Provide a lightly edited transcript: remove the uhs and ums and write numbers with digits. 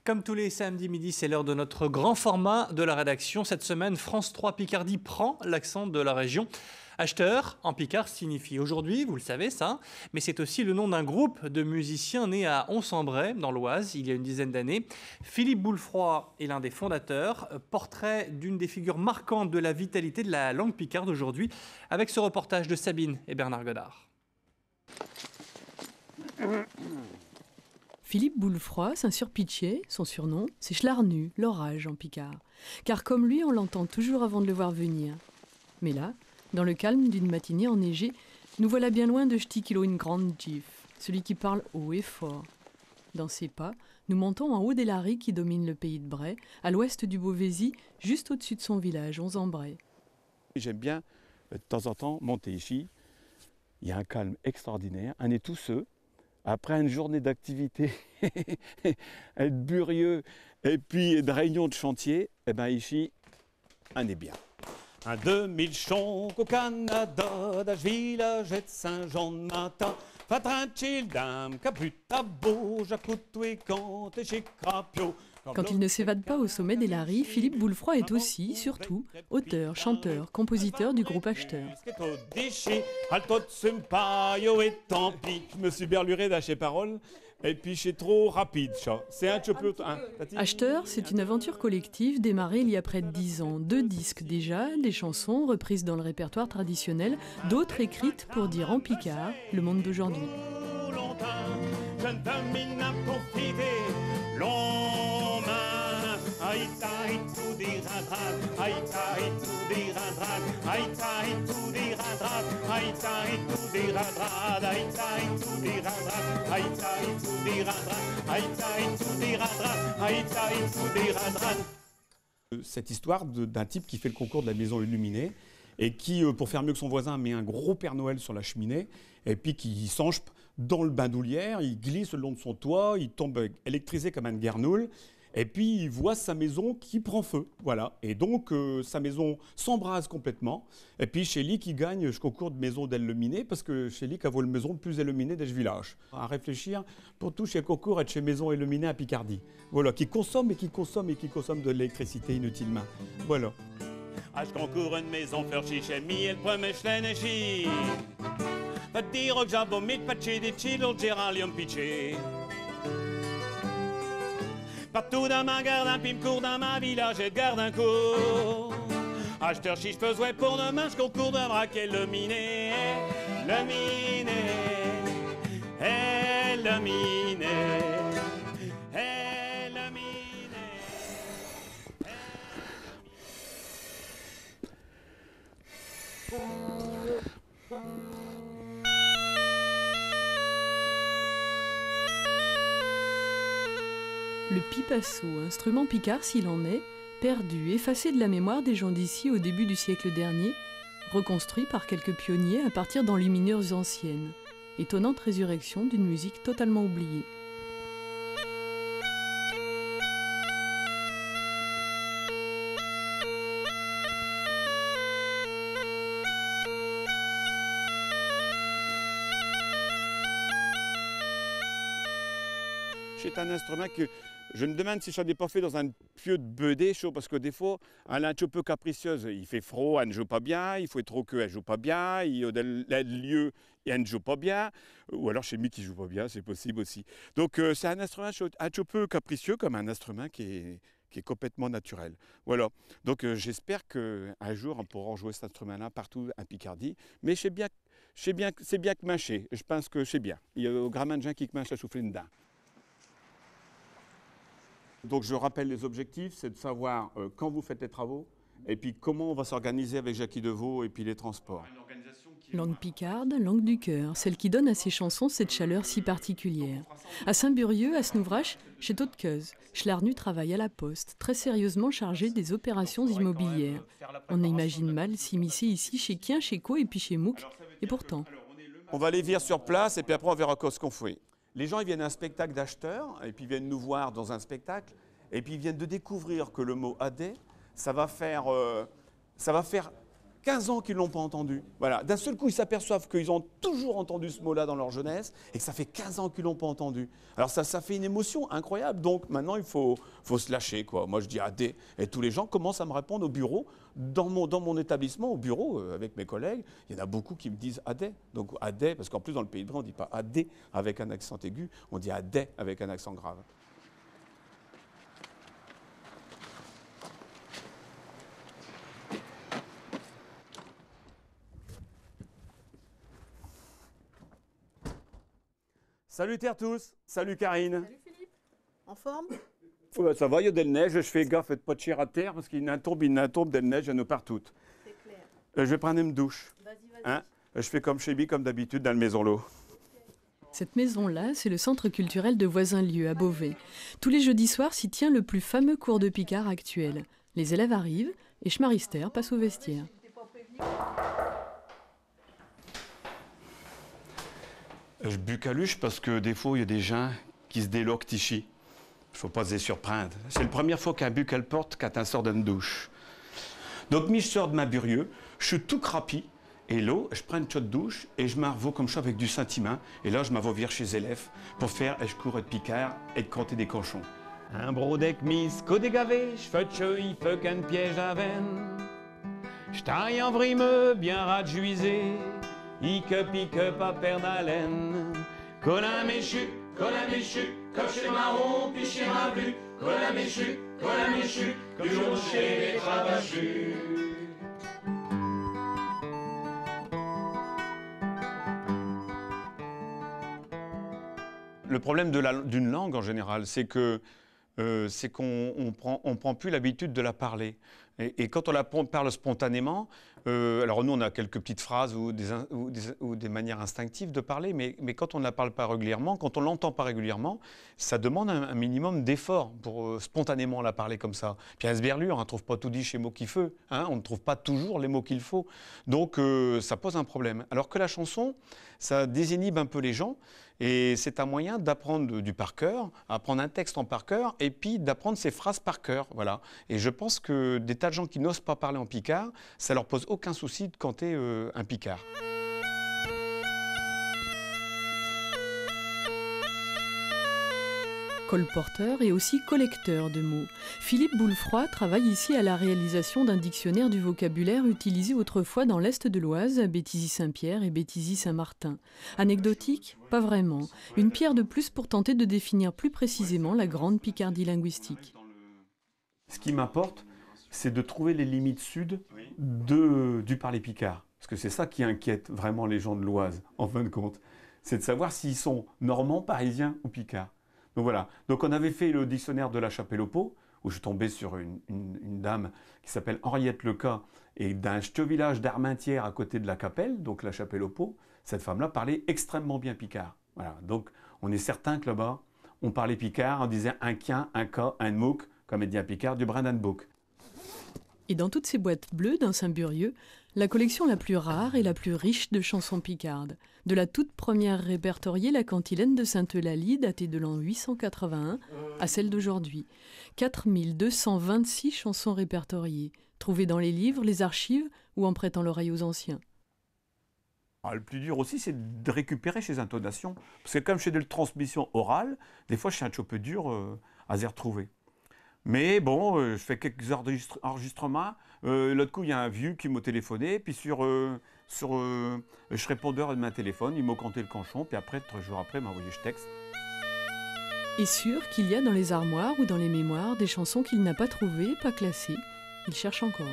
Comme tous les samedis midi, c'est l'heure de notre grand format de la rédaction. Cette semaine, France 3 Picardie prend l'accent de la région. Acheteur, en picard, signifie aujourd'hui, vous le savez ça, mais c'est aussi le nom d'un groupe de musiciens né à Ons-en-Bray, dans l'Oise, il y a une dizaine d'années. Philippe Boulefroy est l'un des fondateurs. Portrait d'une des figures marquantes de la vitalité de la langue picarde aujourd'hui, avec ce reportage de Sabine et Bernard Godard. Philippe Boulefroy, Saint-Sur-Pittier, son surnom, c'est Schlarnu, l'orage en picard. Car comme lui, on l'entend toujours avant de le voir venir. Mais là, dans le calme d'une matinée enneigée, nous voilà bien loin de Stikilo une grande gif, celui qui parle haut et fort. Dans ses pas, nous montons en haut des laris qui dominent le pays de Bray, à l'ouest du Beauvaisis, juste au-dessus de son village, Ons-en-Bray. J'aime bien, de temps en temps, monter ici. Il y a un calme extraordinaire, on est tous ceux. Après une journée d'activité, être burieux et puis de réunion de chantier, eh bien ici, on est bien. Un 2000 chons au Canada, d'âge village et de Saint-Jean-de-Matin. Fatrin-Childam, Caputabo, Jacoutoui, Comte et chez Crapio. Quand il ne s'évade pas au sommet des laris, Philippe Boulefroy est aussi, surtout, auteur, chanteur, compositeur du groupe Acheteur. Je me suis berluré d'acheter parole et puis c'est trop rapide. C'est un peu... Acheteur, c'est une aventure collective démarrée il y a près de 10 ans. 2 disques déjà, des chansons reprises dans le répertoire traditionnel, d'autres écrites pour dire en picard le monde d'aujourd'hui. Cette histoire d'un type qui fait le concours de la maison illuminée et qui, pour faire mieux que son voisin, met un gros Père Noël sur la cheminée et puis qui s'enchape dans le bandoulière, il glisse le long de son toit, il tombe électrisé comme un guernoul. Et puis il voit sa maison qui prend feu, voilà. Et donc sa maison s'embrase complètement. Et puis Chély qui gagne ce concours de maison d'illuminée parce que Chély a vaut la maison le plus illuminée des villages. À réfléchir pour tout chez concours être chez maison illuminée à Picardie. Voilà, qui consomme et qui consomme et qui consomme de l'électricité inutilement. Voilà. Je concours une maison faire chiche mi el premier l'énergie. Va dire que j'abomite pas chez des chilo géralium pitché. Partout dans ma garde, un pim court dans ma village et garde un cours. Acheteur chiche besoin pour demain, je concours de braquer le miné. Le miné, et le miné, et le miné. Le pipasso, instrument picard s'il en est, perdu, effacé de la mémoire des gens d'ici au début du siècle dernier, reconstruit par quelques pionniers à partir d'enluminures anciennes. Étonnante résurrection d'une musique totalement oubliée. C'est un instrument que je me demande si je n'en ai pas fait dans un pieu de beudé chaud, parce que des fois, elle est un petit peu capricieuse. Il fait froid, elle ne joue pas bien, il fait trop que elle ne joue pas bien, il y a des lieux, elle ne joue pas bien, ou alors chez lui qui ne joue pas bien, c'est possible aussi. Donc c'est un instrument un petit peu capricieux, comme un instrument qui est complètement naturel. Voilà. Donc j'espère qu'un jour, on pourra jouer cet instrument-là partout en Picardie, mais c'est bien que mâcher, je pense que c'est bien. Il y a au grand de gens qui mâchent à souffler dedans. Donc je rappelle les objectifs, c'est de savoir quand vous faites les travaux et puis comment on va s'organiser avec Jackie Deveau et puis les transports. Langue picarde, langue du cœur, celle qui donne à ses chansons cette chaleur si particulière. À Saint-Burieux, à Snouvrache, chez Totkeuz, Schlarnu travaille à la poste, très sérieusement chargé des opérations immobilières. On imagine mal s'immiscer ici chez Kien, chez Co et puis chez Mouk, et pourtant. On va les virer sur place et puis après on verra ce qu'on fait. Les gens ils viennent à un spectacle d'acheteurs et puis ils viennent nous voir dans un spectacle et puis ils viennent de découvrir que le mot adé, ça va faire 15 ans qu'ils ne l'ont pas entendu. Voilà. D'un seul coup, ils s'aperçoivent qu'ils ont toujours entendu ce mot-là dans leur jeunesse et que ça fait 15 ans qu'ils ne l'ont pas entendu. Alors ça fait une émotion incroyable. Donc maintenant, il faut se lâcher, quoi. Moi, je dis AD. Et tous les gens commencent à me répondre au bureau. Dans mon établissement, au bureau, avec mes collègues, il y en a beaucoup qui me disent AD. Donc AD, parce qu'en plus, dans le Pays de Bray, on ne dit pas AD avec un accent aigu, on dit AD avec un accent grave. Salutaires tous, salut Karine. Salut Philippe, en forme? Ouais, ça va, il y a de la neige, je fais gaffe, faites pas de chier à terre parce qu'il y en a un tombe, de la neige, il y en a partout. C'est clair. Je vais prendre une douche. Vas-y, vas-y. Hein? Je fais comme chez Bi, comme d'habitude, dans la maison l'eau. Cette maison-là, c'est le centre culturel de Voisin-Lieu à Beauvais. Tous les jeudis soirs s'y tient le plus fameux cours de Picard actuel. Les élèves arrivent et Schmarister passe au vestiaire. Je bucaluche parce que des fois, il y a des gens qui se déloquent ici. Il ne faut pas se surprendre. C'est la première fois qu'un buc elle porte quand un sort d'une douche. Donc, je sors de ma burieux, je suis tout crapi, et là, je prends une chaude douche et je m'arrive comme ça avec du sentiment. Et là, je m'en vais vers chez les élèves pour faire je cours de Picard et de compter des cochons. Un brodec mis côté gavé, j'fais il fait qu'un piège à veine. J'taille en vrimeux, bien radjuisé, pique pas perdre haleine. Colin méchu, cocher marron, piché ravu. Colin méchu, toujours chez les travachus. Le problème d'une langue en général, c'est qu'on ne prend plus l'habitude de la parler. Et quand on la parle spontanément, alors nous on a quelques petites phrases ou des manières instinctives de parler, mais quand on ne la parle pas régulièrement, quand on ne l'entend pas régulièrement, ça demande un minimum d'effort pour spontanément la parler comme ça. Puis à Sberlure, on ne trouve pas tout dit chez mots qu'il faut, hein, on ne trouve pas toujours les mots qu'il faut. Donc ça pose un problème. Alors que la chanson, ça désinhibe un peu les gens. Et c'est un moyen d'apprendre du par cœur, apprendre un texte en par cœur, et puis d'apprendre ses phrases par cœur. Voilà. Et je pense que des tas de gens qui n'osent pas parler en picard, ça leur pose aucun souci de canter un picard. Colporteur et aussi collecteur de mots. Philippe Boulefroy travaille ici à la réalisation d'un dictionnaire du vocabulaire utilisé autrefois dans l'Est de l'Oise, à Béthisy-Saint-Pierre et Béthisy-Saint-Martin. Anecdotique? Pas vraiment. Une pierre de plus pour tenter de définir plus précisément la grande Picardie linguistique. Ce qui m'importe, c'est de trouver les limites sud du parler picard. Parce que c'est ça qui inquiète vraiment les gens de l'Oise, en fin de compte. C'est de savoir s'ils sont normands, parisiens ou picards. Donc voilà. Donc on avait fait le dictionnaire de la Chapelle-au-Pot, où je suis tombé sur une dame qui s'appelle Henriette Leca, et d'un petit village d'Armentières à côté de la Capelle, donc la Chapelle-au-Pot. Cette femme-là parlait extrêmement bien picard. Voilà. Donc on est certain que là-bas, on parlait picard, on disait un quin, un ca, un mouk, comme dit un picard, du Brandenburg. Et dans toutes ces boîtes bleues d'un Saint-Burieux, la collection la plus rare et la plus riche de chansons picardes. De la toute première répertoriée, la cantilène de Sainte-Eulalie, datée de l'an 881, à celle d'aujourd'hui. 4226 chansons répertoriées, trouvées dans les livres, les archives ou en prêtant l'oreille aux anciens. Alors, le plus dur aussi, c'est de récupérer ces intonations. Parce que comme je fais de la transmission orale, des fois, je suis un petit peu dur à les retrouver. Mais bon, je fais quelques enregistrements. L'autre coup, il y a un vieux qui m'a téléphoné. Puis je répondeur de mon téléphone, il m'a canté le canchon. Puis après, 3 jours après, il m'a envoyé ce texte. Et sûr qu'il y a dans les armoires ou dans les mémoires des chansons qu'il n'a pas trouvées, pas classées. Il cherche encore.